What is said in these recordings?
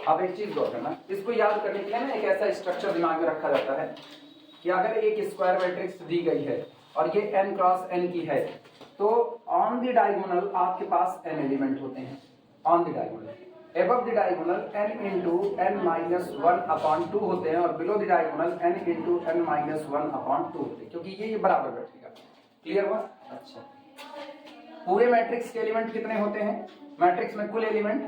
अब एक चीज गौर करना, इसको याद करने के लिए ना एक ऐसा स्ट्रक्चर दिमाग में रखा जाता है कि अगर एक स्क्वायर मैट्रिक्स दी गई है और ये n क्रॉस n की है, तो ऑन द डायगोनल आपके पास n एलिमेंट होते हैं। On the diagonal above the diagonal n into n minus 1/2 होते हैं और below the diagonal n into n minus 1/2 होते हैं, क्योंकि ये बराबर बैठेगा। क्लियर हुआ? अच्छा, पूरे मैट्रिक्स के एलिमेंट कितने होते हैं? मैट्रिक्स में कुल एलिमेंट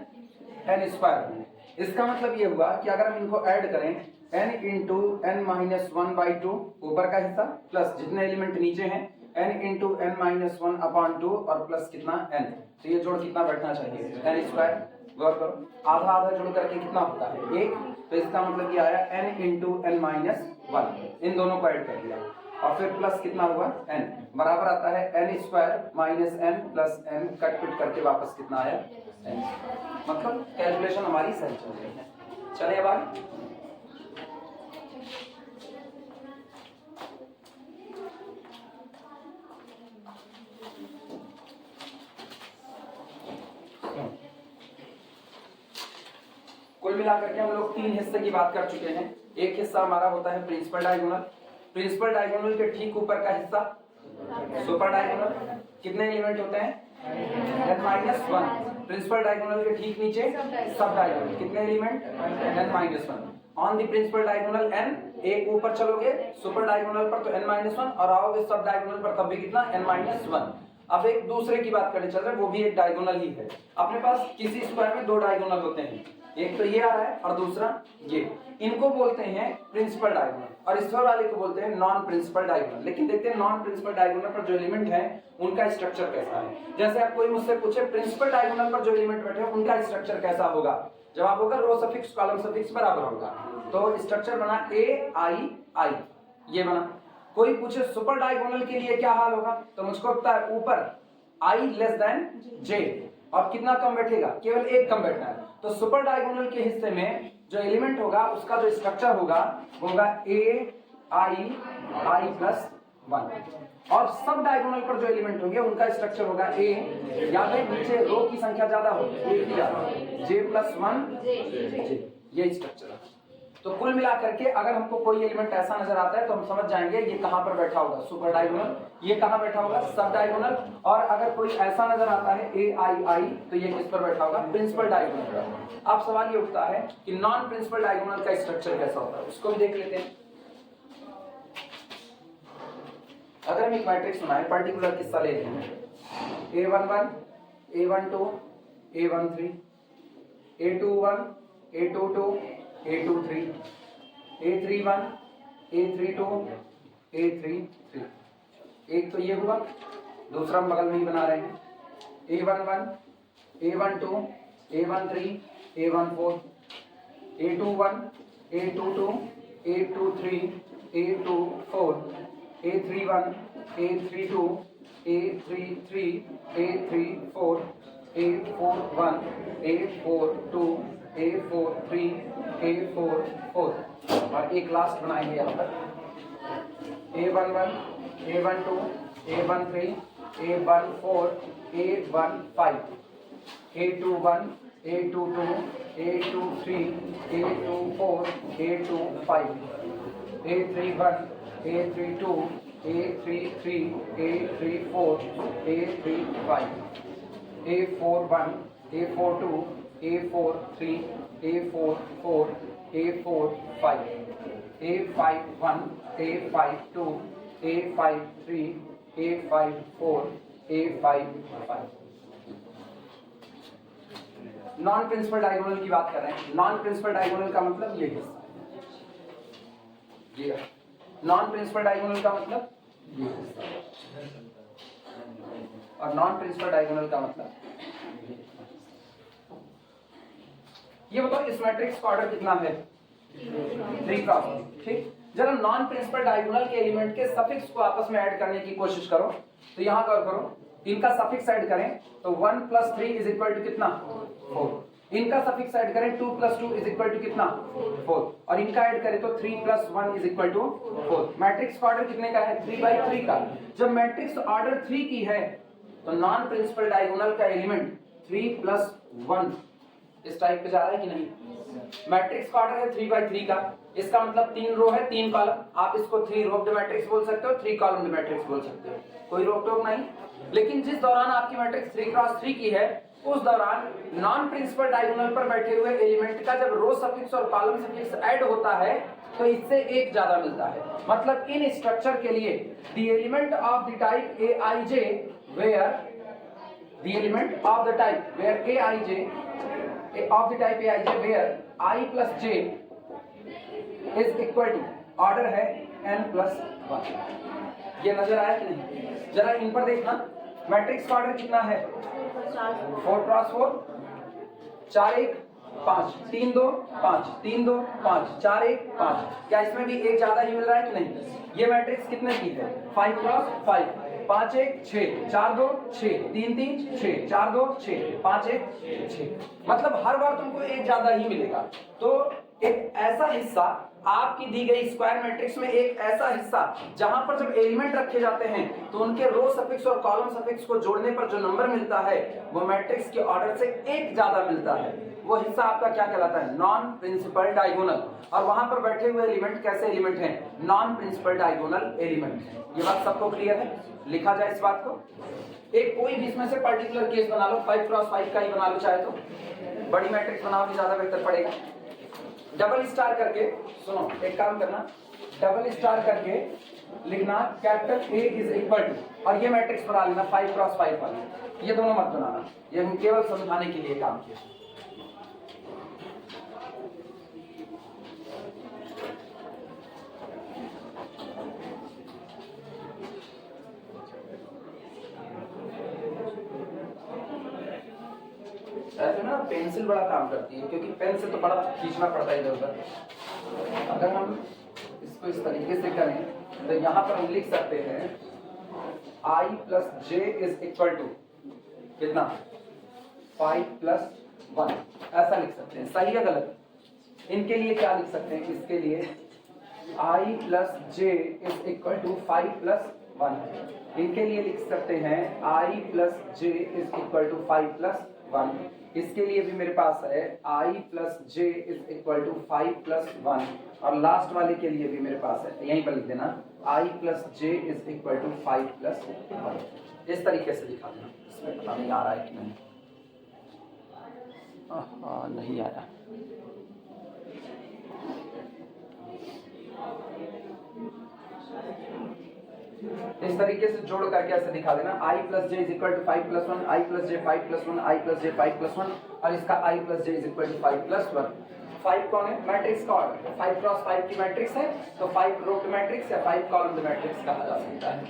n स्क्वायर होंगे। इसका मतलब ये हुआ कि अगर हम इनको ऐड करें n इंटू n माइनस 1/2 ऊपर का हिस्सा प्लस जितने एलिमेंट नीचे हैं n इंटू n माइनस 1/2 और प्लस कितना n, तो ये जोड़ कितना बैठना चाहिए? n square. गौर करो, आधा आधा जोड़ करके कितना होता है? 1। तो इसका मतलब ये आया n इंटू n माइनस 1, इन दोनों को ऐड कर दिया और फिर प्लस कितना हुआ? n बराबर आता है n square minus n plus n, cut पिट करके वापस कितना आया? n। मतलब कैलकुलेशन हमारी सही चल रही है। चलिए अब आगे। कुल मिलाकर के हम लोग 3 हिस्से की बात कर चुके हैं। एक हिस्सा हमारा होता है प्रिंसिपल डायगोनल। प्रिंसिपल डायगोनल के ठीक ऊपर का हिस्सा सुपर डायगोनल। कितने एलिमेंट होते हैं? n-1। प्रिंसिपल डायगोनल के ठीक नीचे सब डायगोनल। कितने element? n-1। On the principal diagonal n, एक ऊपर चलोगे सुपर डायगोनल पर तो n-1 और आओगे सब डायगोनल पर तब भी कितना? n-1। अब एक दूसरे की बात करने चल रहे हैं, वो भी एक डायगोनल ही है। अपने पास किसी स्क्वायर में 2 डायगोनल होते हैं, एक तो ये आ रहा है और दूसरा ये। इनको बोलते हैं प्रिंसिपल डायगोनल और इस वाले को बोलते हैं नॉन प्रिंसिपल डायगोनल। लेकिन देखते हैं नॉन प्रिंसिपल डायगोनल पर जो एलिमेंट है उनका स्ट्रक्चर कैसा है। जैसे आप कोई मुझसे पूछे प्रिंसिपल डायगोनल पर जो एलिमेंट बैठे हैं उनका स्ट्रक्चर कैसा होगा, जवाब होगा रो सफिक्स कॉलम सफिक्स बराबर होगा। तो स्ट्रक्चर बना A-I-I, ये बना। कोई पूछे सुपर डायगोनल के लिए क्या हाल होगा, तो मुझको लगता है ऊपर I लेस देन J और कितना कम बैठेगा? केवल एक कम बैठना है। तो सुपर डायगोनल के हिस्से में जो एलिमेंट होगा उसका जो स्ट्रक्चर होगा A-I-I प्लस 1 और सब डायगोनल पर जो एलिमेंट होंगे उनका स्ट्रक्चर होगा A, या फिर नीचे रो की संख्या ज्यादा होगी, एक ही ज्यादा, J प्लस 1 J, ये स्ट्रक्चर है। तो कुल मिलाकर के अगर हमको कोई एलिमेंट ऐसा नजर आता है तो हम समझ जाएंगे ये कहां पर बैठा होगा? Super diagonal. ये कहां बैठा होगा? सब डायगोनल। और अगर कोई ऐसा नजर आता है A-I-I, तो ये किस पर बैठा होगा? Principal diagonal. अब सवाल ये उठता है कि नॉन प्रिंसिपल डायगोनल का स्ट्रक्चर कैसा होता है, उसको भी देख लेते हैं। अगर हम एक मैट्रिक्स बनाए, पर्टिकुलर किस्सा लेते हैं, A11, A12, A13, A21, A22, A23, A31, A32, A33। एक तो ये हुआ, दूसरा हम बगल में ही बना रहे हैं A11, A12, A13, A14, A21, A22, A23, A24, A31, A32, A33, A34, A41, A42, A43, A44 और एक लास्ट बनाएंगे यहाँ पर A11, A12, A13, A14, A15, A21, A22, A23, A24, A25, A31, A32, A33, A34, A35, A41, A42, A43, A44, A45, A51, A52, A53, A54, A55। Non principal diagonal की बात कर रहे हैं। नॉन प्रिंसिपल डायगोनल का मतलब ये हिस्सा, ये नॉन प्रिंसिपल डायगोनल का मतलब ये हिस्सा, और नॉन प्रिंसिपल डायगोनल का मतलब ये बताओ इस मैट्रिक्स का ऑर्डर कितना है? 3 क्रॉस 3। ठीक, जब हम नॉन प्रिंसिपल डायगोनल के एलिमेंट के सफिक्स को आपस में ऐड करने की कोशिश करो तो यहां गौर करो, इनका सफिक्स ऐड करें तो 1 + 3 = कितना? 4। इनका सफिक्स ऐड करें 2 + 2 = कितना? 4। और इनका ऐड करें तो 3 + 1 = 4। मैट्रिक्स का ऑर्डर कितने का है? 3/3 का। जब मैट्रिक्स ऑर्डर 3 की है तो नॉन प्रिंसिपल डायगोनल का एलिमेंट 3+1 इस टाइप पे जा रहा है कि नहीं। मैट्रिक्स का ऑर्डर है 3/3 का, इसका मतलब 3 रो है 3 कॉलम, आप इसको 3 रोव्ड मैट्रिक्स बोल सकते हो, 3 कॉलम मैट्रिक्स बोल सकते हो, कोई रोक टोक नहीं। लेकिन जिस दौरान आपकी मैट्रिक्स 3x3 की है उस दौरान नॉन प्रिंसिपल डायगोनल पर बैठे हुए एलिमेंट का जब रो सफिक्स और कॉलम सफिक्स ऐड होता है तो इससे एक ज्यादा मिलता है। मतलब इन स्ट्रक्चर के लिए the element of the type aij where the element of the type where aij of the type aij where I plus j is equal to order है n+1। ये नजर आया कि नहीं? जरा इन पर देखना, मैट्रिक्स का ऑर्डर कितना है 4x4, 4 1 5, 3 2 5, 3 2 5, 4 1 5। क्या इसमें भी एक ज्यादा ही मिल रहा है कि नहीं? ये मैट्रिक्स कितने की है 5x5, 5 1 6, 4 2 6, 3 3 6, 4 2 6, 5 1 6। मतलब हर बार तुमको एक ज्यादा ही मिलेगा। तो एक ऐसा हिस्सा आपकी दी गई स्क्वायर मैट्रिक्स में, एक ऐसा हिस्सा जहां पर जब एलिमेंट रखे जाते हैं तो उनके रो सफिक्स और कॉलम सफिक्स को जोड़ने पर जो नंबर मिलता है वो मैट्रिक्स के ऑर्डर से एक ज्यादा मिलता है, वो हिस्सा आपका क्या कहलाता है नॉन प्रिंसिपल डायगोनल। और वहां पर बैठे हुए एलिमेंट कैसे एलिमेंट हैं? नॉन प्रिंसिपल डायगोनल एलिमेंट है। ये बात सबको क्लियर है? लिखा जाए इस बात को। एक कोई भी इसमें से पर्टिकुलर केस बना लो, 5x5 का ही बना लो, चाहे तो बड़ी मैट्रिक्स बनाओ ज्यादा बेहतर पड़ेगा। डबल स्टार करके, सुनो एक काम करना, डबल स्टार करके लिखना capital A is equal to, और ये मैट्रिक्स बना लेना 5x5 वाली। ये दोनों मत बनाना, ये हम केवल समझाने के लिए काम किया। ऐसे ना पेंसिल बड़ा काम करती है, क्योंकि पेन से तो बड़ा खींचना पड़ता है इधर उधर। अगर हम इसको इस तरीके से करें तो यहाँ पर हम लिख सकते हैं I plus j is equal to कितना 5+1, ऐसा लिख सकते हैं। सही है गलत? इनके लिए क्या लिख सकते हैं? इसके लिए I plus j is equal to 5+1। इनके लिए लिख सकते हैं I plus j is equal to 5+1। इसके लिए भी मेरे पास है I plus j is equal to 5+1, और लास्ट वाले के लिए भी मेरे पास है, यहीं पर लिख देना I plus j is equal to 5+1। इस तरीके से लिखा देना। इसमें पता नहीं आ रहा है कि नहीं? नहीं आया। इस तरीके से जोड़ करके ऐसे दिखा देना I plus j is equal to 5+1, I plus j 5+1, I plus j 5+1, और इसका I plus j is equal to 5+1। 5 कौन है? मैट्रिक्स का ऑर्डर 5x5 की मैट्रिक्स है, तो 5 रोव्ड मैट्रिक्स या 5 कॉलम मैट्रिक्स कहा जा सकता है।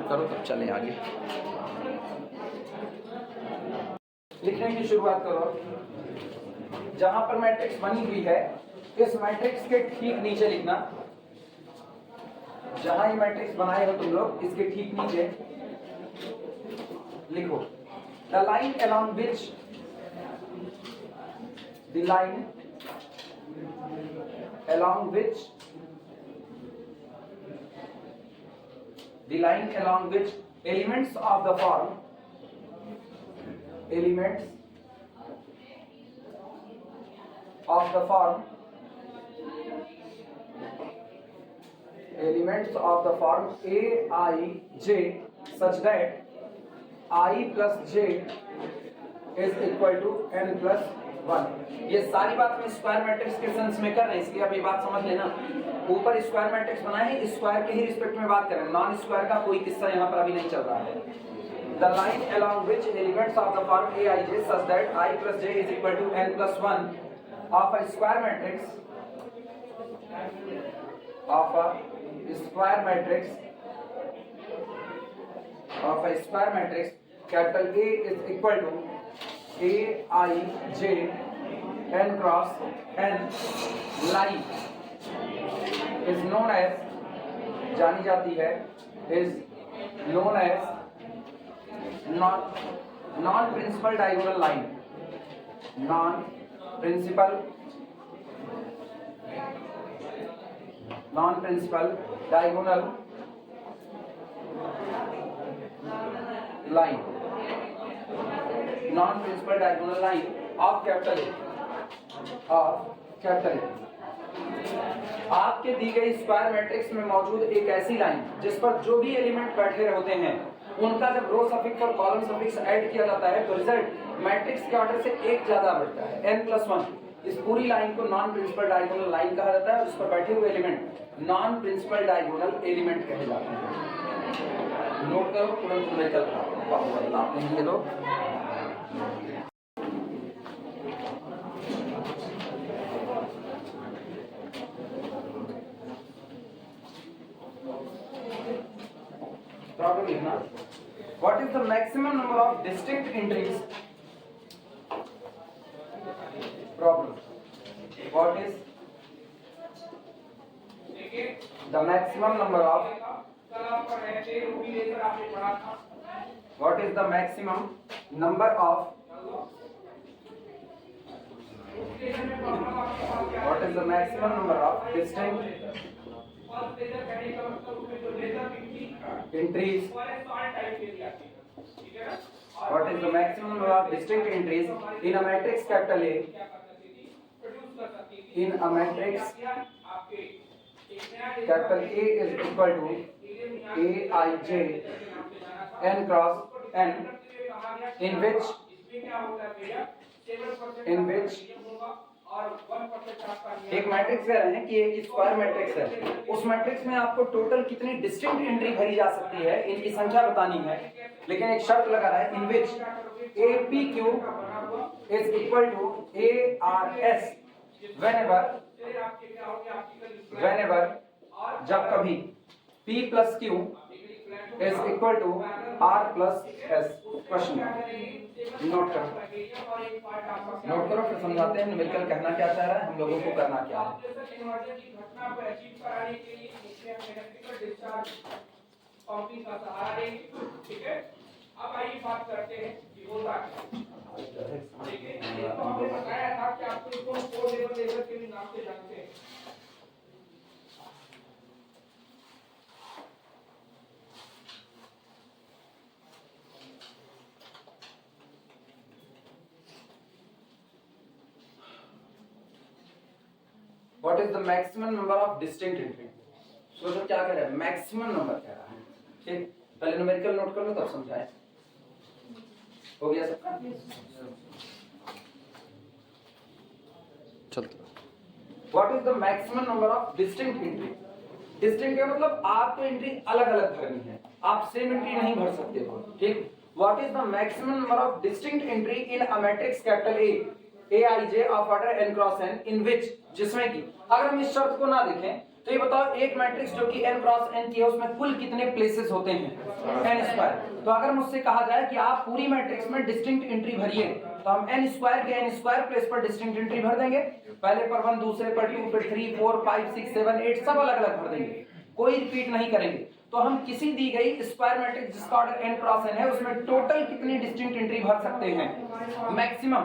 करो तब चले आगे। लिखने की शुरुआत करो। जहां पर मैट्रिक्स बनी हुई है इस मैट्रिक्स के ठीक नीचे लिखना, जहां ये मैट्रिक्स बनाए हो तुम लोग इसके ठीक नीचे लिखो the line along which the line along which elements of the form aij such that I plus j is equal to n+1। ये सारी बात हम स्क्वायर मैट्रिक्स के सेंस में कर रहे हैं, इसलिए आप ये बात समझ लेना। ऊपर स्क्वायर मैट्रिक्स बनाए हैं, स्क्वायर के ही रिस्पेक्ट में बात कर रहे हैं, नॉन स्क्वायर का कोई किस्सा यहाँ पर अभी नहीं चल रहा है। The line along which elements of the form aij such that I plus j is equal to n+1 of a square matrix capital A is equal to aij n cross n line is known as, जानी जाती है, is known as non-principal diagonal line, non-principal non principal diagonal line, non principal diagonal line of capital A, of capital A. आपके दी गई square matrix में मौजूद एक ऐसी लाइन जिस पर जो भी एलिमेंट बैठे होते हैं उनका जब रो सफिक्स और कॉलम सफिक्स ऐड किया जाता है तो रिजल्ट मैट्रिक्स के ऑर्डर से एक ज्यादा बढ़ता है, n+1। इस पूरी लाइन को नॉन प्रिंसिपल डायगोनल लाइन कहा जाता है और उस पर बैठे हुए element non principal diagonal element कहे जाते हैं। नोट करो, तुरंत निकल आप नहीं ये लोग। प्रॉब्लम लिखना, what is the maximum number of distinct entries? Problem, what is the maximum number of, what is the maximum number of, what is the maximum number of distinct entries? What is the maximum number of distinct entries in a matrix capital A? In a matrix capital A is equal to Aij n cross n, in which एक matrix कह रहे हैं कि एक square matrix है, उस matrix में आपको टोटल कितनी डिस्टिंक्ट एंट्री भरी जा सकती है इनकी संख्या बतानी है, लेकिन एक शर्त लगा रहा है in which APQ is equal to ARS whenever जब कभी P plus Q is equal to R plus S। Question note करो फिर समझाते हैं न्यूमेरिकल कहना क्या चाह रहा है, हम लोगों को करना क्या है। ठीक है, अब आइए बात करते हैं कि होता क्या है। देखिए आपको बताया था कि आपको इसको 4 लेवल के नाम से जानते हैं। What is the maximum number of distinct entry? तो क्या कह रहा है, मैक्सिमम नंबर कह रहा है। ठीक, पहले न्यूमेरिकल नोट कर लो तब समझाएं। हो गया सबका? चलो, What is the maximum number of distinct entry? Distinct का मतलब आपको एंट्री अलग अलग भरनी है, आप सेम एंट्री नहीं भर सकते हो। ठीक, What is the maximum number of distinct entry in a matrix capital A? Aij of order n cross n in which, जिसमें कि अगर हम इस शर्त को ना देखें तो ये बताओ एक मैट्रिक्स जो कि n क्रॉस n की है उसमें कुल कितने प्लेसेस होते हैं n स्क्वायर। तो अगर मुझसे कहा जाए कि आप पूरी मैट्रिक्स में डिस्टिंक्ट एंट्री भरिए तो हम n स्क्वायर के n स्क्वायर प्लेस पर डिस्टिंक्ट एंट्री भर देंगे, पहले पर 1, दूसरे पर 2, फिर 3, 4, 5, 6, 7, 8 सब अलग अलग भर देंगे, कोई रिपीट नहीं करेंगे। तो हम किसी दी गई स्क्वायर मैट्रिक्स जिसका ऑर्डर n क्रॉस n है उसमें टोटल कितनी डिस्टिंक्ट एंट्री भर सकते हैं, मैक्सिमम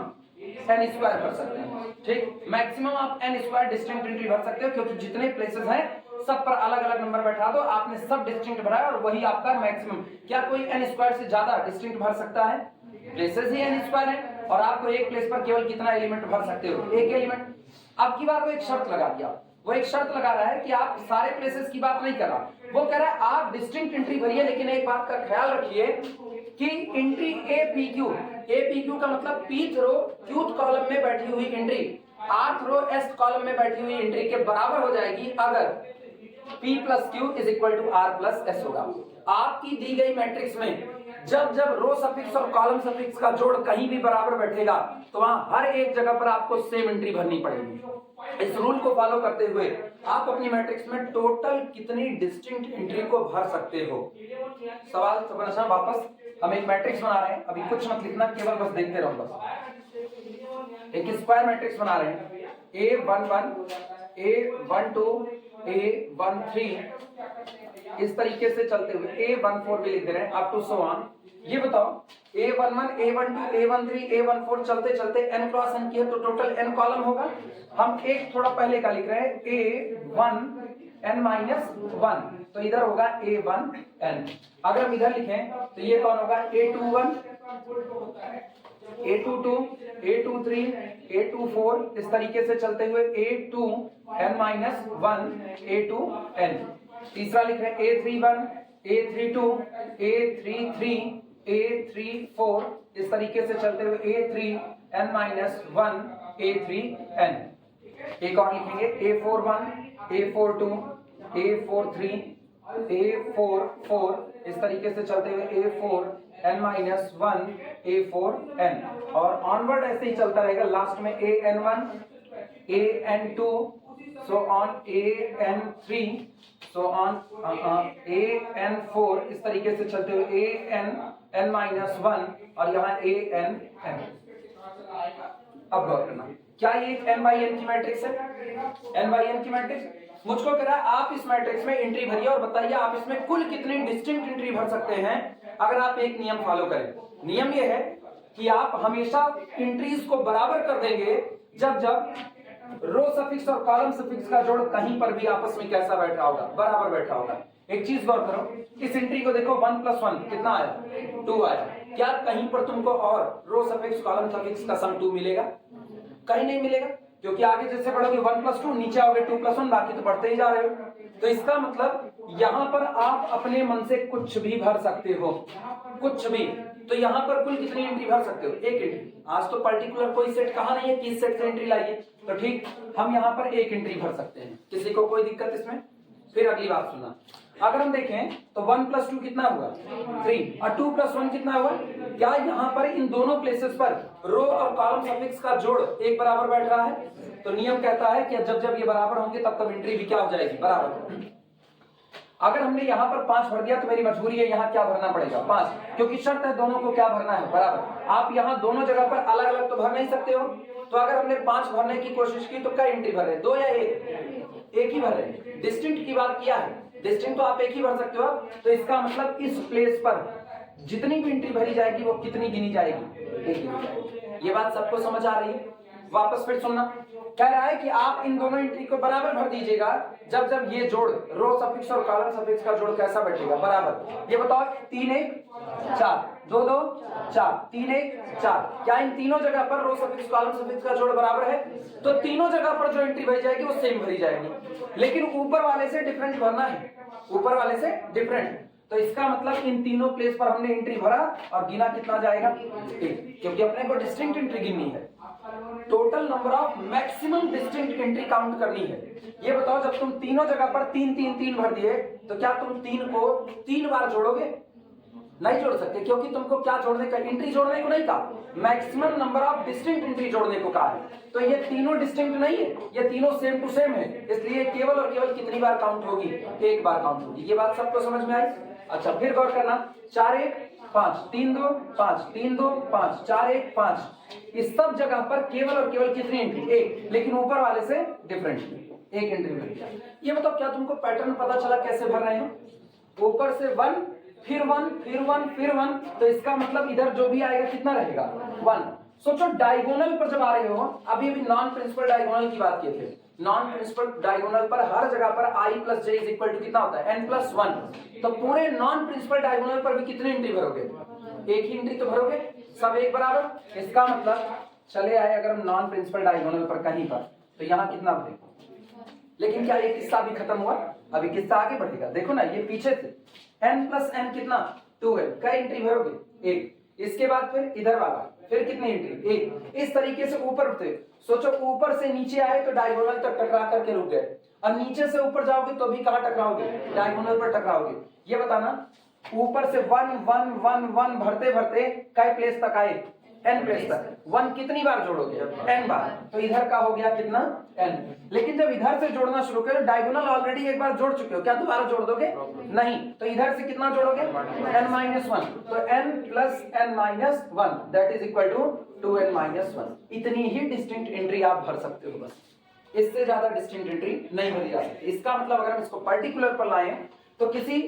n स्क्वायर भर सकते हैं। ठीक, मैक्सिमम आप n स्क्वायर डिस्टिंक्ट एंट्री भर सकते हो क्योंकि जितने प्लेसेस हैं सब पर अलग अलग नंबर बैठा दो, आपने सब डिस्टिंक्ट भरा है और वही आपका मैक्सिमम। क्या कोई n स्क्वायर से ज्यादा डिस्टिंक्ट भर सकता है? प्लेसेस ही n स्क्वायर है और आपको एक प्लेस पर केवल कितना एलिमेंट भर सकते हो, एक एलिमेंट। अब की बार वो एक शर्त लगा दिया, वो एक शर्त लगा रहा है कि आप सारे प्लेसेस की बात नहीं कर रहा, वो कह रहा है आप डिस्टिंक्ट एंट्री भरिए, लेकिन एक बात का ख्याल रखिए कि एंट्री APQ का मतलब pth रो qth कॉलम में बैठी हुई एंट्री rth रो sth कॉलम में बैठी हुई एंट्री के बराबर हो जाएगी अगर P plus Q is equal to R plus S होगा। आपकी दी गई मैट्रिक्स में जब जब रो सफिक्स और कॉलम सफिक्स का जोड़ कहीं भी बराबर बैठेगा तो वहां हर एक जगह पर आपको सेम एंट्री भरनी पड़ेगी। इस रूल को फॉलो करते हुए आप अपनी मैट्रिक्स में टोटल कितनी डिस्टिंक्ट एंट्री को भर सकते हो। सवाल समझना, वापस हम एक मैट्रिक्स बना रहे हैं, अभी कुछ मत लिखना, केवल बस देखते रहो। बस एक स्क्वायर मैट्रिक्स बना रहे हैं, A11 A12 A13 इस तरीके से चलते हुए A14 भी लिख दे रहे हैं अप टू सो ऑन। ये बताओ A11 A12 A13 A14 चलते चलते n क्रॉस n की है तो टोटल n कॉलम होगा। हम एक थोड़ा पहले का लिख रहे हैं A1 n माइनस 1, तो इधर होगा a1n। अगर हम इधर लिखें तो ये कौन होगा, a21, a22, a23, a24, इस तरीके से चलते हुए a2n माइनस 1, a2n। तीसरा लिख रहे हैं a31, a32, a33, a34, इस तरीके से चलते हुए a3n माइनस 1, a3n। एक और लिखेंगे a41, a42, a43, a44, इस तरीके से चलते हुए a4n माइनस 1, a4n, और ऑनवर्ड ऐसे ही चलता रहेगा। लास्ट में an1, an2, so on an3, so on an4, इस तरीके से चलते हुए an माइनस 1 और यहाँ an। अब गौर करना, क्या ये n बाई n की मैट्रिक्स है? n बाई n की मैट्रिक्स मुझको कह रहा है आप इस मैट्रिक्स में एंट्री भरिए और बताइए आप इसमें कुल कितनी डिस्टिंक्ट एंट्री भर सकते हैं अगर आप एक नियम फॉलो करें। नियम ये है कि आप हमेशा एंट्रीज को बराबर कर देंगे जब जब रो सफिक्स और कॉलम सफिक्स का जोड़ कहीं पर भी आपस में कैसा बैठ रहा होगा, बराबर बैठा होगा। एक चीज गौर करो, इस एंट्री को देखो 1 + 1 कितना आया, 2 आया। क्या कहीं पर तुमको और रो सफिक्स कॉलम सफिक्स का सम 2 मिलेगा? कहीं नहीं मिलेगा, क्योंकि आगे जैसे बढ़ोगे 1 + 2, नीचे आओगे 2 + 1, बाकी तो बढ़ते ही जा रहे हो। तो इसका मतलब यहां पर आप अपने मन से कुछ भी भर सकते हो, कुछ भी। तो यहां पर कुल कितनी एंट्री भर सकते हो? एक एंट्री। आज तो पर्टिकुलर कोई सेट कहा नहीं है कि इस सेट से एंट्री लाइए, तो ठीक, हम यहां पर एक एंट्री भर सकते हैं। किसी को कोई दिक्कत इसमें? फिर अगली बात सुनना, अगर हम देखें तो 1 + 2 कितना हुआ, 3, और 2 + 1 कितना हुआ? क्या यहाँ पर इन दोनों प्लेसेस पर रो और कॉलम सफिक्स का जोड़ एक बराबर बैठ रहा है? तो नियम कहता है कि जब जब ये बराबर होंगे तब तब एंट्री भी क्या हो जाएगी, बराबर। अगर हमने यहाँ पर 5 भर दिया तो मेरी मजबूरी है यहाँ क्या भरना पड़ेगा, 5, क्योंकि शर्त है दोनों को क्या भरना है, बराबर। आप यहाँ दोनों जगह पर अलग अलग तो भर नहीं सकते हो। तो अगर हमने 5 भरने की कोशिश की तो क्या एंट्री भर रहे, 2 या 1? एक ही भर रहे। डिस्टिंक्ट की बात किया है, डिस्टिंक्ट तो आप एक ही भर सकते हो। तो इसका मतलब इस प्लेस पर जितनी भी एंट्री भरी जाएगी वो कितनी गिनी जाएगी, एक गिनी जाएगी। ये बात सबको समझ आ रही है? वापस फिर सुनना, कह रहा है कि आप इन दोनों एंट्री को बराबर भर दीजिएगा जब जब ये जोड़ रो सफिक्स और कॉलम सफिक्स का जोड़ कैसा बैठेगा, बराबर। ये बताओ, 3 1 4, 2 2 4, 3 1 4, क्या इन तीनों जगह पर रो सफिक्स कॉलम सफिक्स का जोड़ बराबर है? तो तीनों जगह पर जो एंट्री भरी जाएगी वो सेम भरी जाएगी, लेकिन ऊपर वाले से डिफरेंट भरना है, ऊपर वाले से डिफरेंट। तो इसका मतलब इन तीनों प्लेस पर हमने एंट्री भरा और गिना कितना जाएगा, 1, क्योंकि अपने को डिस्टिंक्ट एंट्री गिननी है। Total number of maximum distinct entry count करनी है। ये बताओ, जब तुम तीनों जगह पर 3 3 3 भर दिए तो क्या तुम 3 को 3 बार जोड़ोगे? नहीं जोड़ सकते, क्योंकि तुमको क्या जोड़ने का, एंट्री जोड़ने को नहीं कहा, maximum number of distinct entry जोड़ने को कहा है। तो ये तीनों डिस्टिंक्ट नहीं है, ये तीनों सेम टू सेम है, इसलिए केवल और केवल कितनी बार काउंट होगी, 1 बार काउंट होगी। ये बात सबको समझ में आई? अच्छा, फिर गौर करना, 4 1 5, 3 2 5, 3 2 5, 4 1 5, इस सब जगह पर केवल और केवल कितनी एंट्री, 1, लेकिन ऊपर वाले से डिफरेंट, एक एंट्री मिल गया। ये बताओ, क्या तुमको पैटर्न पता चला कैसे भर रहे हैं? ऊपर से 1 फिर 1 फिर 1 फिर 1, तो इसका मतलब इधर जो भी आएगा कितना रहेगा, 1। सोचो, डायगोनल पर जब आ रहे हो, अभी अभी नॉन प्रिंसिपल डायगोनल की बात किए थे, नॉन प्रिंसिपल डायगोनल पर हर जगह पर i + j = कितना होता है, n + 1। तो पूरे नॉन प्रिंसिपल डायगोनल पर भी कितनी एंट्री भरोगे, एक ही एंट्री तो भरोगे, सब एक बराबर। इसका मतलब चले आए अगर हम नॉन प्रिंसिपल डायगोनल पर कहीं पर, तो यहाँ कितना भरेगा। लेकिन क्या ये किस्सा भी खत्म हुआ? अभी किस्सा आगे बढ़ेगा। देखो ना, ये पीछे से n + n कितना, 2 है, कई एंट्री भरोगे, 1। इसके बाद फिर इधर वाला, फिर कितनी एंट्री, 1। इस तरीके से ऊपर उठते, सोचो ऊपर से नीचे आए तो डायगोनल तक टकरा करके रुक गए, और नीचे से ऊपर जाओगे तो भी कहां टकराओगे, डायगोनल पर टकराओगे। ये बताना, ऊपर से 1 1 1 1 भरते भरते कई प्लेस तक आए, n प्लेस तक। 1 कितनी बार जोड़ोगे, n बार, तो इधर का हो गया कितना, n। लेकिन जब इधर से जोड़ना शुरू करो, डायगोनल ऑलरेडी एक बार जोड़ चुके हो, क्या दोबारा जोड़ दोगे? नहीं। तो इधर से कितना जोड़ोगे, n - 1। तो n + n - 1 that is equal to 2n - 1। इतनी ही डिस्टिंक्ट एंट्री आप भर सकते हो, बस इससे ज्यादा डिस्टिंक्ट एंट्री नहीं भरी जा सकती। इसका मतलब अगर हम इसको पर्टिकुलर पर लाएं तो किसी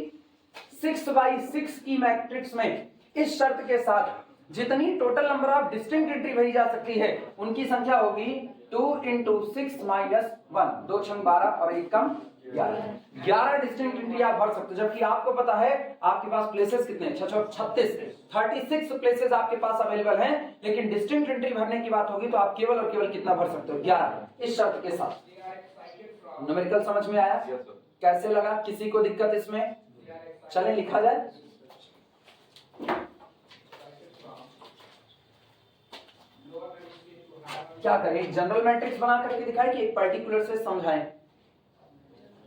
6x6 की मैट्रिक्स में इस शर्त के साथ जितनी total number of distinct entry भरी जा सकती है उनकी संख्या होगी 2 × 6 - 1, 2 × 12 और 1 कम 11 डिस्टिंक्ट एंट्री आप भर सकते हो, जबकि आपको पता है आपके पास प्लेसेस कितने हैं? 36 प्लेसेस आपके पास अवेलेबल हैं, लेकिन डिस्टिंक्ट एंट्री भरने की बात होगी तो आप केवल और केवल कितना भर सकते हो? 11, इस शर्त के साथ। न्यूमेरिकल समझ में आया? कैसे लगा? किसी को दिक्कत इसमें? चले लिखा जाए। क्या करें, जनरल मैट्रिक्स बना करके दिखाए कि एक पर्टिकुलर से समझाएं?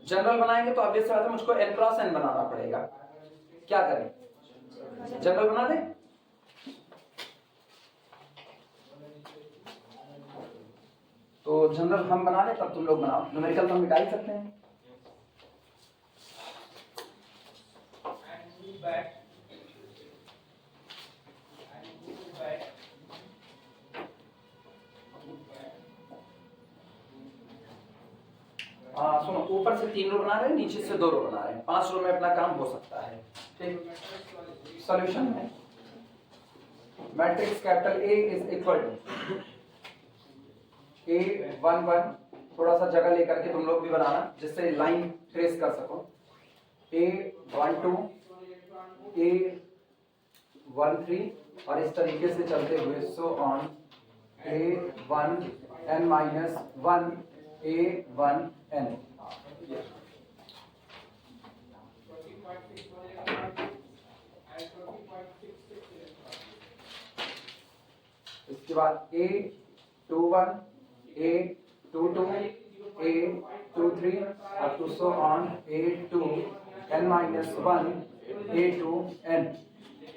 जनरल बनाएंगे तो ऑब्वियस बात है मुझको n क्रॉस n बनाना पड़ेगा। क्या करें, जनरल बना दें? तो जनरल हम बना लें, तब तुम लोग बनाओ। न्यूमेरिकल तो हम मिटा ही सकते हैं। सुनो, ऊपर से 3 रो बना रहे हैं, नीचे से 2 रो बना रहे हैं, 5 रो में अपना काम हो सकता है। ठीक, सॉल्यूशन है matrix capital A is equal to A11, थोड़ा सा जगह लेकर के तुम लोग भी बनाना जिससे लाइन ट्रेस कर सको। A12, A13 और इस तरीके से चलते हुए so on A1 n-1 A1 n। इसके बाद A21, A22, A23 up to so on A2 n-1 A2 n।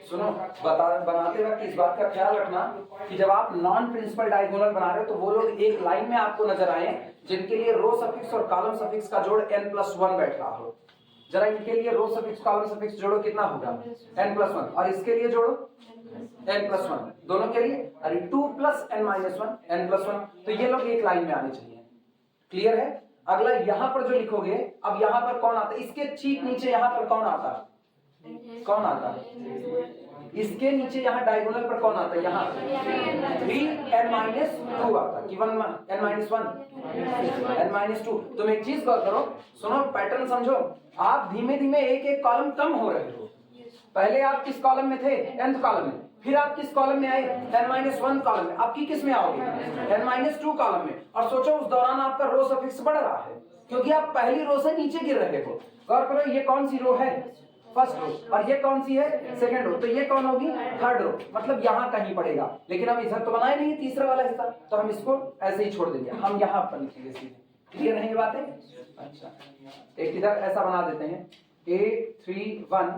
सुनो, बनाते वक्त इस बात का ख्याल रखना कि जब आप नॉन प्रिंसिपल डायगोनल बना रहे हो तो वो लोग एक लाइन में आपको नजर आए जिनके लिए रो सफिक्स और कॉलम सफिक्स का जोड़ n+1 बैठ रहा हो। जरा इनके लिए रो सफिक्स कॉलम सफिक्स जोड़ो, कितना होगा? n+1। और इसके लिए जोड़ो n+1, दोनों के लिए। अरे 2 + n-1 n+1, तो ये लोग एक लाइन में आने चाहिए। क्लियर है? अगला यहां पर जो लिखोगे, अब यहां पर कौन आता है? इसके ठीक नीचे यहां पर कौन आता है? कौन आता है? इसके नीचे यहाँ डायगोनल पर कौन आता है? यहाँ 3n-2 आता है कि 1n-1 n-2। तुम एक चीज गौर करो, सुनो, पैटर्न समझो। आप धीमे धीमे एक एक कॉलम कम हो रहे हो। पहले आप किस कॉलम में थे? nth कॉलम में। फिर आप किस कॉलम में आए? n-1 कॉलम में। आपकी किस में आओगे? n-2 कॉलम में। और सोचो उस दौरान आपका रो सफिक्स बढ़ रहा है क्योंकि आप पहली रो से नीचे गिर रहे हो। गौर करो, ये कौन सी रो है? First row. और ये कौन सी है? Second row. तो ये कौन होगी? Third row. मतलब यहाँ कहीं पड़ेगा, लेकिन हम इधर तो बनाए नहीं तीसरा वाला हिस्सा, तो हम इसको ऐसे ही छोड़ देंगे। हम यहाँ पर लिखेंगे सीधे। क्लियर है ये बातें? अच्छा, एक इधर ऐसा बना देते हैं A31,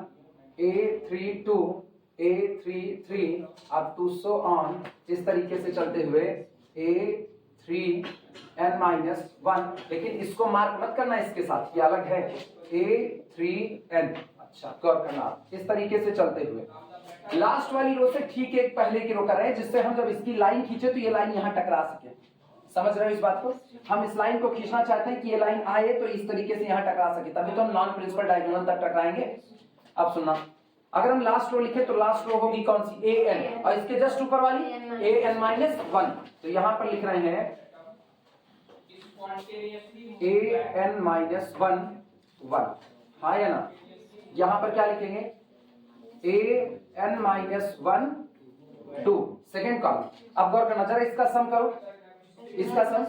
A32, A33 अब टू सो ऑन, इस तरीके से चलते हुए A3 n-1। लेकिन इसको मार्क मत करना इसके साथ, ये अलग है। A3n। अच्छा, गौर करना, इस तरीके से चलते हुए लास्ट वाली रो से ठीक एक पहले की रो कर रहे हैं, जिससे हम जब इसकी लाइन खींचे तो ये लाइन यहाँ टकरा सके। समझ रहे हो इस बात को? हम इस लाइन को खींचना चाहते हैं कि ये लाइन आए तो इस तरीके से यहाँ टकरा सके, तभी तो हम नॉन प्रिंसिपल डायगोनल तक टकराएंगे। अब सुनना, अगर हम लास्ट रो लिखे तो लास्ट रो होगी कौन सी? an। और इसके जस्ट ऊपर वाली an-1। तो यहां पर लिख रहे हैं an-1, हाँ या ना? यहां पर क्या लिखेंगे? an-1 2, second column. अब गौर करना, जरा इसका सम करो, इसका सम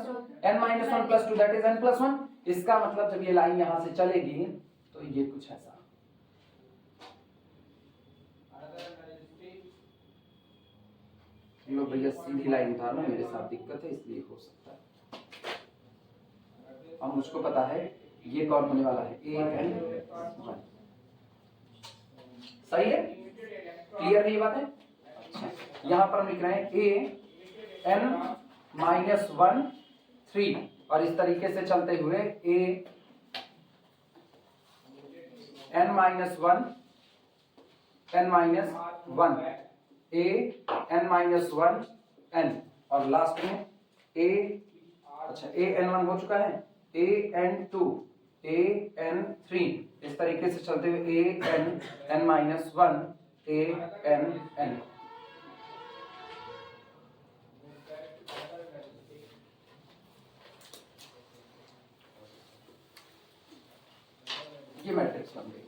n-1 + 2 दैट इज n+1। इसका मतलब जब ये लाइन यहां से चलेगी तो ये कुछ ऐसा। लो भैया, सीधी लाइन उतारना, मेरे साथ दिक्कत है इसलिए हो सकता है। अब मुझको पता है ये कौन होने वाला है? an-1। सही है? क्लियर है ये बात है? अच्छा, यहां पर हम लिख रहे हैं an-1 3 और इस तरीके से चलते हुए an-1 n-1 an-1 n और लास्ट में अच्छा an-1 हो चुका है, an-2 an-3 इस तरीके से चलते हुए an-1 an-n। ये मैट्रिक्स बन गई।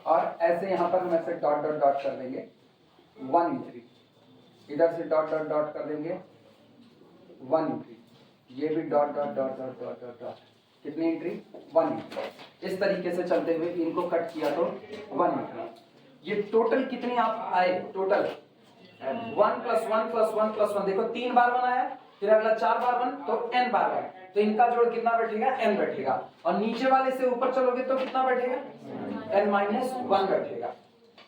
और ऐसे यहाँ पर हम ऐसे डॉट डॉट डॉट कर देंगे 1 एंट्री, इधर से डॉट डॉट डॉट कर देंगे 1 एंट्री, ये भी dot dot dot dot dot dot dot, कितनी एंट्री 1 एंट्री। इस तरीके से चलते हुए इनको कट किया तो 1 एंट्री। ये टोटल कितने आप आए, टोटल 1 + 1 + 1 + 1, देखो 3 बार 1 आया, फिर अगला 4 बार 1 तो n बार 1, तो इनका जोड़ कितना बैठेगा n बैठेगा। और नीचे वाले से ऊपर चलोगे तो कितना बैठेगा n - 1 बैठेगा।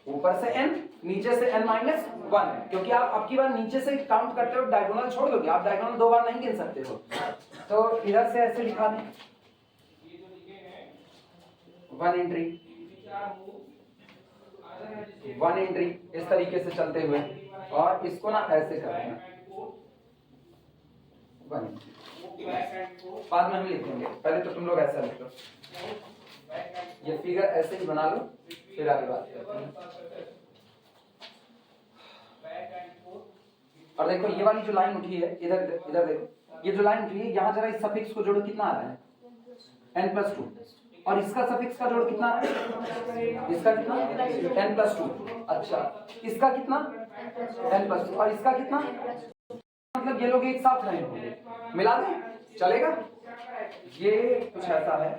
ऊपर से n, नीचे से n - 1, क्योंकि आप अब की बार नीचे से काउंट करते हो डायगोनल छोड़ दोगे, आप डायगोनल 2 बार नहीं गिन सकते हो। तो इधर से ऐसे लिखा दें 1 एंट्री 1 एंट्री, इस तरीके से चलते हुए, और इसको ना ऐसे कर देना 1 एंट्री। बाद में हम लिखेंगे, पहले तो तुम लोग ऐसा लिख लो, ये फिगर ऐसे ही बना लो, फिर आगे बात करते हैं। और देखो ये वाली जो लाइन उठी है, इधर इधर देखो, ये जो लाइन उठी है, यहाँ जरा इस सफिक्स को जोड़ो, कितना आ रहा है n+2, और इसका सफिक्स का जोड़ कितना आ रहा है, इसका कितना n+2, अच्छा इसका कितना n+2, और इसका कितना, मतलब ये लोग एक साथ रहे होंगे, मिला दें चलेगा। ये कुछ ऐसा है,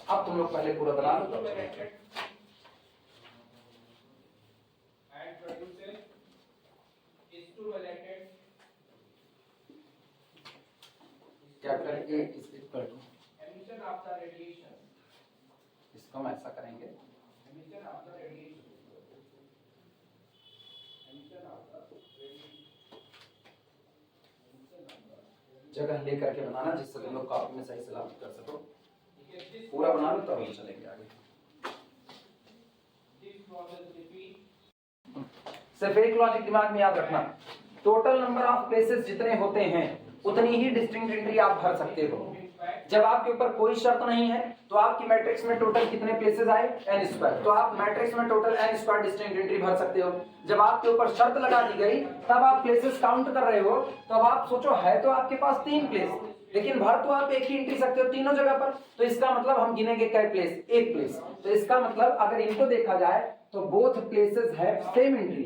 अब तुम लोग पहले पूरा बना लो, क्या करेंगे इसको हम ऐसा करेंगे, जगह लेकर के बनाना जिससे तुम लोग कॉपी में सही सलामत कर सको। पूरा बना लो तब हम चलेंगे आगे। सिर्फ एक लॉजिक दिमाग में याद रखना, टोटल नंबर ऑफ प्लेसेस जितने होते हैं उतनी ही डिस्टिंक्ट एंट्री आप भर सकते हो। जब आपके ऊपर कोई शर्त नहीं है तो आपकी मैट्रिक्स में टोटल कितने प्लेसेस आए n², तो आप मैट्रिक्स में टोटल n² डिस्टिंक्ट एंट्री भर सकते हो। जब आपके ऊपर शर्त लगा दी गई तब आप प्लेसेस काउंट कर रहे हो, तो अब आप सोचो है तो आपके पास 3 प्लेस, लेकिन भर तो आप एक ही एंट्री सकते हो तीनों जगह पर, तो इसका मतलब हम गिनेंगे क्या प्लेस, एक प्लेस। तो इसका मतलब अगर इनको देखा जाए तो both places have same entry,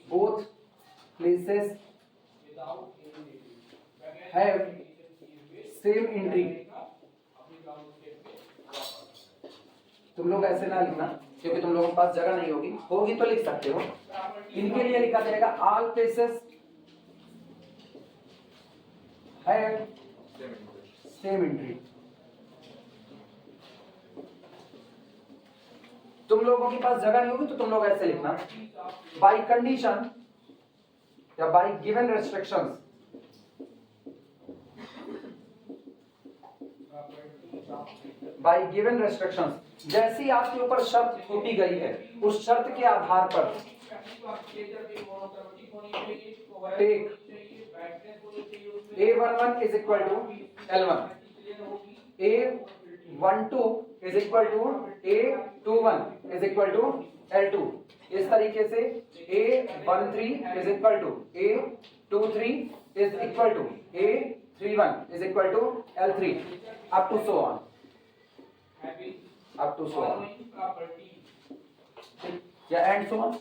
both places have same entry. तुम लोग ऐसे ना लिखना क्योंकि तुम लोगों के पास जगह नहीं होगी, होगी तो लिख सकते हो। इनके लिए लिखा जाएगा all places have same entry. तुम लोगों के पास जगह नहीं होगी तो तुम लोग ऐसे लिखना, बाय कंडीशन या bye given restrictions, bye given restrictions, जैसी आपके ऊपर शर्त थोपी गई है उस शर्त के आधार पर take A11 is equal to L1, A12 is equal to A21 is equal to L2, इस तरीके से A13 is equal to A23 is equal to A31 is equal to L3 up to so on, up to so on, yeah, and so on.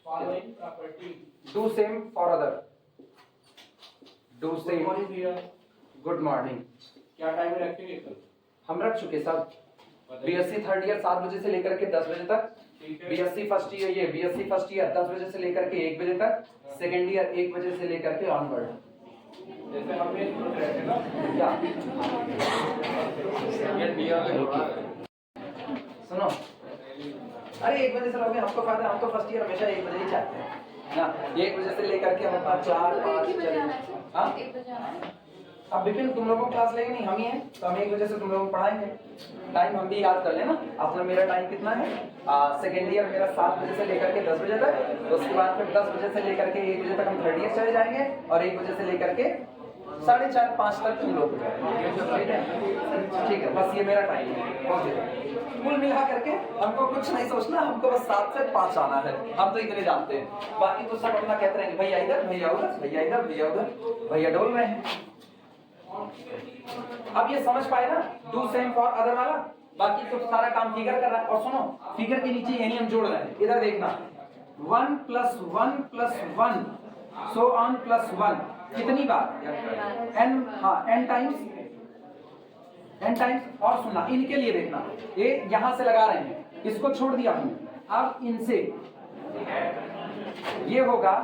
Following property, do same for other, do same. Good morning. क्या time रखेंगे कल? हम रख चुके सब, BSc third year 7 बजे से लेकर के 10 बजे तक, बीएससी फर्स्ट ईयर, ये बीएससी फर्स्ट ईयर 10 बजे से लेकर के 1 बजे तक, सेकेंड ईयर 1 बजे से लेकर के ऑनवर्ड। जैसे हमने सोच रहे थे ना क्या सुनो, अरे 1 बजे से लोगे हमको फायदा, हम तो फर्स्ट ईयर हमेशा 1 बजे ही चाहते हैं ना, 1 बजे से लेकर के हम अपना 4 5 चलेंगे। हाँ अब विपिन तुम लोगों को क्लास लेंगे नहीं, हम ही हैं, तो हम 1 बजे से तुम लोगों को पढ़ाएंगे। टाइम हम भी याद कर लेना अपना, मेरा टाइम कितना है, सेकेंड ईयर मेरा 7 बजे से लेकर के 10 बजे तक, उसके बाद फिर 10 बजे से लेकर के 1 बजे तक हम थर्ड ईयर चले जाएंगे, और 1 बजे से लेकर के 4:30 5 तक तुम लोग हो जाओ। ठीक है, बस ये मेरा टाइम है। ओके, कुल मिला करके हमको कुछ नहीं सोचना, हमको बस 7 से 5 आना है, हम तो इतने जानते हैं। बाकी तो सब अपना कहते रहेंगे भैया इधर, भैया उधर, भैया इधर, भैया उधर, भैया डोल रहे हैं। अब ये समझ पाए ना डू सेम फॉर अदर वाला। बाकी तो सारा काम फिगर कर रहा है। और सुनो, फिगर के नीचे यही हम जोड़ रहे हैं, इधर देखना 1 + 1 + 1 सो ऑन +1 कितनी बार n, हाँ n टाइम्स। और सुनना, इनके लिए देखना, ये यहां से लगा रहे हैं, इसको छोड़ दिया हमने। अब इनसे ये होगा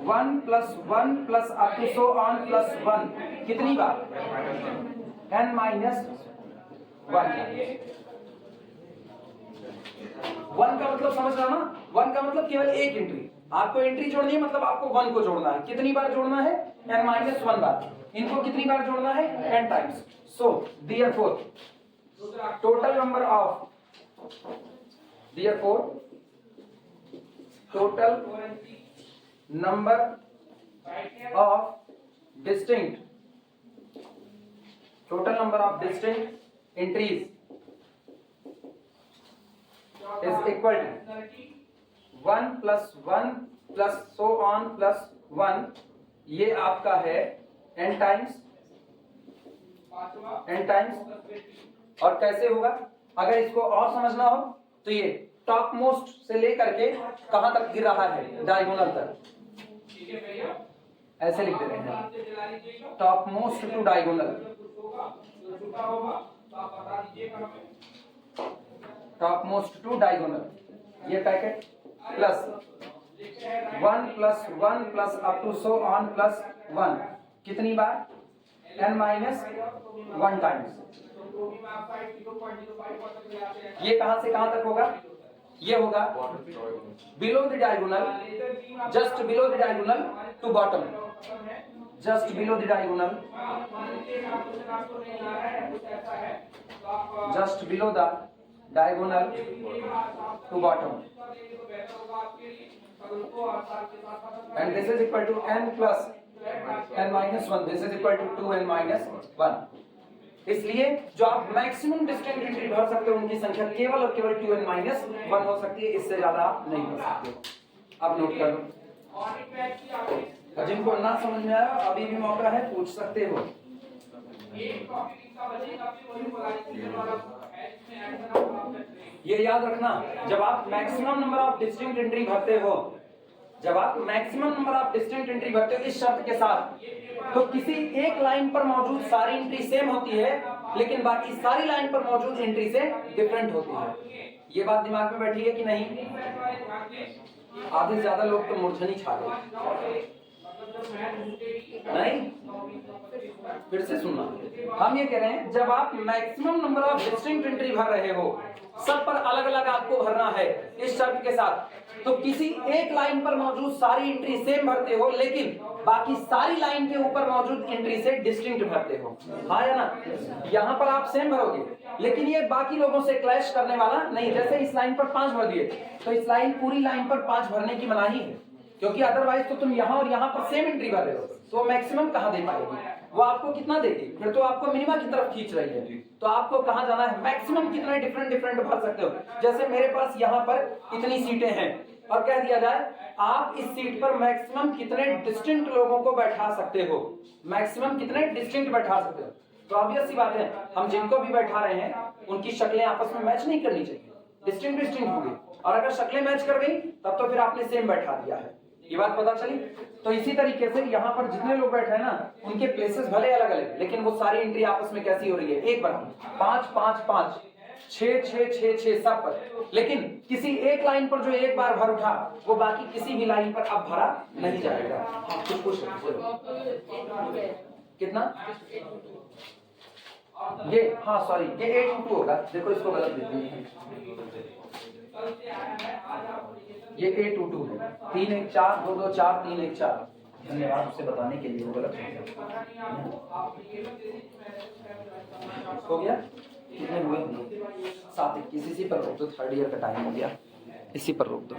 1 + 1 + अप टू सो ऑन +1 कितनी बार n - 1। 1 का मतलब समझ रहा ना, 1 का मतलब केवल एक एंट्री, आपको एंट्री जोड़नी है, मतलब आपको 1 को जोड़ना है। कितनी बार जोड़ना है? n - 1 बार। इनको कितनी बार जोड़ना है? n times. So therefore total number of distinct entries is equal to 1 + 1 + so on +1। ये आपका है n टाइम्स। और कैसे होगा? अगर इसको और समझना हो तो ये टॉप मोस्ट से लेकर के कहां तक गिर रहा है, डायगोनल तक, ऐसे लिख देते हैं, top most to diagonal, top most to diagonal. ये packet plus 1 + 1 + up to so on +1 कितनी बार? n - 1 times. ये कहां से कहां तक होगा? ये होगा below the diagonal, just below the diagonal to bottom, just below the diagonal, just below the diagonal to bottom, and this is equal to n + n - 1, this is equal to 2n - 1। इसलिए जो आप maximum distinct entry भर सकते हो उनकी संख्या केवल और केवल 2n - 1 हो सकती है, इससे ज्यादा आप नहीं भर सकते। आप नोट कर लो, जिनको ना समझ में आया अभी भी मौका है, पूछ सकते हो। ये याद रखना, जब आप maximum number of distinct entry भरते हो, जब आप maximum number of distinct entry भरते हो इस शर्त के साथ, तो किसी एक लाइन पर मौजूद सारी एंट्री सेम होती है, लेकिन बाकी सारी लाइन पर मौजूद एंट्री से डिफरेंट होती है। ये बात दिमाग में बैठी है कि नहीं? आधे से ज्यादा लोग तो मूर्छनी छा गए। नहीं, फिर से सुनना, हम ये कह रहे हैं जब आप maximum number of distinct entry भर रहे हो, सब पर अलग अलग आपको भरना है इस शर्त के साथ, तो किसी एक लाइन पर मौजूद सारी एंट्री सेम भरते हो, लेकिन बाकी सारी लाइन के ऊपर मौजूद एंट्री से डिस्टिंक्ट भरते हो। हाँ या ना? यहाँ पर आप सेम भरोगे, लेकिन ये बाकी लोगों से क्लैश करने वाला नहीं। जैसे इस लाइन पर 5 भर दिए, तो इस पूरी लाइन पर 5 भरने की मनाही है, क्योंकि अदरवाइज तो तुम यहाँ और यहाँ पर सेम एंट्री भर रहे हो, तो मैक्सिमम कहाँ दे पाएगी? वो आपको कितना देगी? फिर तो आपको मिनिमा की तरफ खींच रही है। तो आपको कहाँ जाना है? मैक्सिमम कितने डिफरेंट भर सकते हो। जैसे मेरे पास यहाँ पर इतनी सीटें हैं और कह दिया जाए आप इस सीट पर मैक्सिमम कितने डिस्टिंक्ट लोगों को बैठा सकते हो, मैक्सिमम कितने डिस्टिंक्ट बैठा सकते हो। तो ऑब्वियस सी बात है, हम जिनको भी बैठा रहे हैं उनकी शक्लें आपस में मैच नहीं करनी चाहिए, डिस्टिंक्ट होगी, और अगर शक्लें मैच कर गई तब तो फिर आपने सेम बैठा दिया है। ये बात पता चली? तो इसी तरीके से यहाँ पर जितने लोग बैठे हैं ना, उनके प्लेसेस भले अलग अलग, लेकिन वो सारी एंट्री आपस में कैसी हो रही है? एक बराबर, 5 5 5 6 6 6 6 सब पर। लेकिन किसी एक लाइन पर जो एक बार भर उठा, वो बाकी किसी भी लाइन पर अब भरा नहीं जाएगा। कुछ कितना ये, हाँ सॉरी, ये 8 होगा। देखो इसको गलत देते हैं, ये 8 है, 3 1 4 2 2 4 3 1 4। धन्यवाद उसे बताने के लिए, वो गलत हो गया। कितने हुए? 7 21। इसी पर रोक दो, 3rd ईयर का टाइम हो गया, इसी पर रोक दो।